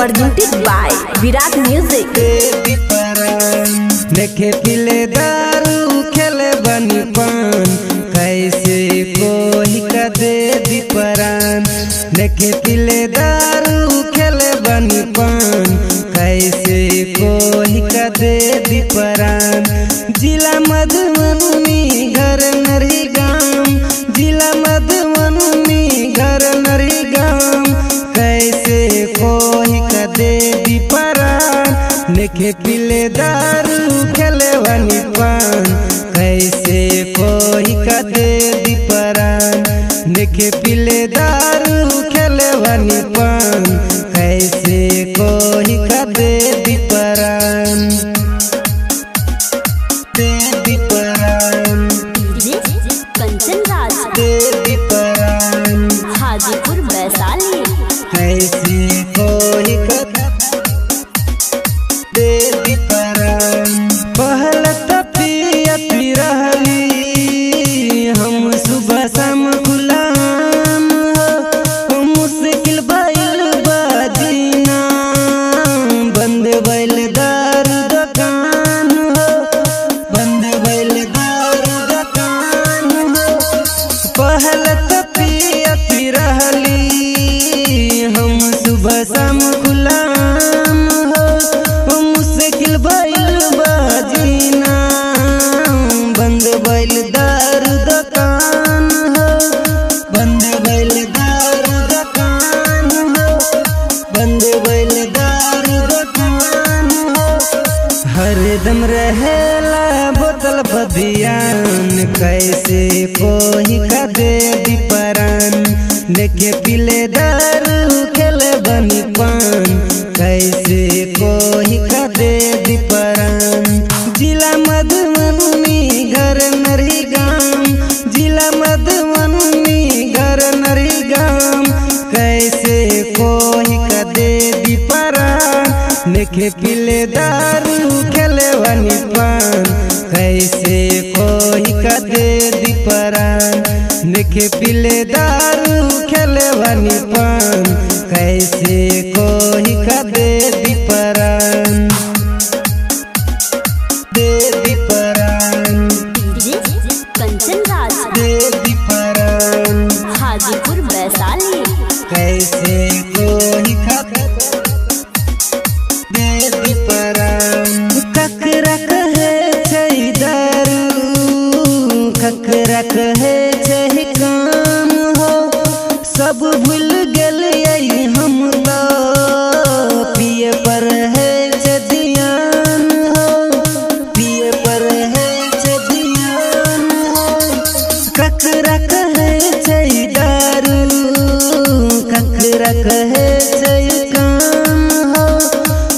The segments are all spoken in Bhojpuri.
presented by Virat Music। देखे पिले दारू खेले बनी पान, कैसे कोई का दे दी परान। देखे पिले दारू खेले बनी पान, कैसे कोई का दे दी परान। जिला मधुबनी घर नरी गाँव, जिला मधुबनी घर नरी गाँव, कैसे कोई का दे दी परान। देखे पिले दारू खेले बनी पान, कैसे कोई का दे दी परान। देखे पिले दारू खेले बनी पान, कैसे कोई का दे दी परान। दे दी परान, कंचन राज, दे दी परान, हाजीपुर वैशाली। कैसे कोई का दे दी परान। पहले तो पियती रहली हम सुबह शाम गुलाम हो, मुश्किल भइल बदीना, बंद भइल दारू दुकान हो, बंद भइल दारू दुकान हो। पहले तो पियती रहली हम सुबह शाम गुलाम हो, मुश्किल भइल बदीना, बंद भइल दारू दुकान हो, बंद भइल दारू दुकान हो, बंद भइल दारू दुकान हो। हरदम रहेला बोतल बदियान, कैसे कोई का दे दी परान। देखे पिले दारू खेले बनी पान, कैसे कोई का दे दी परान। जिला मधुबनी घर नरी गाँव, जिला मधुबनी घर नरी गाँव, कैसे कोई का दे दी परान। देखे पिले दारू खेले बनी पान, कैसे कोई का दे दी परान। देखे पिले दारू खेले बनी पान, कैसे कोई का दे दी परान। दे दी परान, कंचन राज, दे दी परान, हाजीपुर वैशाली। कैसे कोई का दे दी परान। ककरा कहे छै दारू, ककरा कहे छै काम हो, सब भूल गेलियै हम तो पिए पर है छै ध्यान हो, पिए पर है छै ध्यान हो। ककरा कहे छै दारू, ककरा कहे छै काम हो,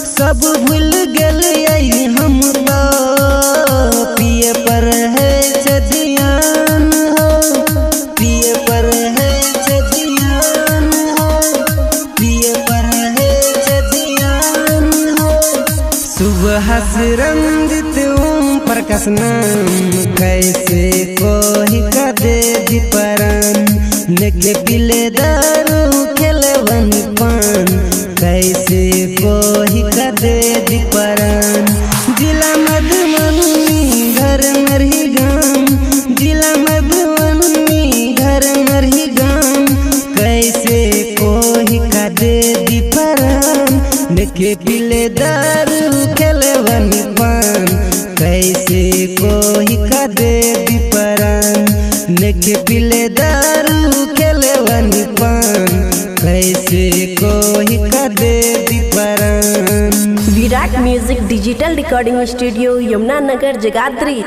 सब भूल गेलियै हम तो पिए पर है छै ध्यान हो, पिए पर है छै ध्यान हो, पिए पर है छै ध्यान हो। सुबह से रंजित ओम प्रकाश नाम, कैसे कोई का दे दी परान। देखे पिले दारू खेले बनी पान, कैसे कोई का दे दी परान। जिला मधुबनी घर नरी गाँव, जिला मधुबनी घर नरी गाँव, कैसे कोई का दे दी परान। देखे पिले दारू खेले बनी पान, कैसे कोई का दे दी परान। देखे पिले दारू खेले बनी पान, कैसे कोई का दे दी परान। Virat music digital recording studio, Yamuna Nagar, Jagadhri.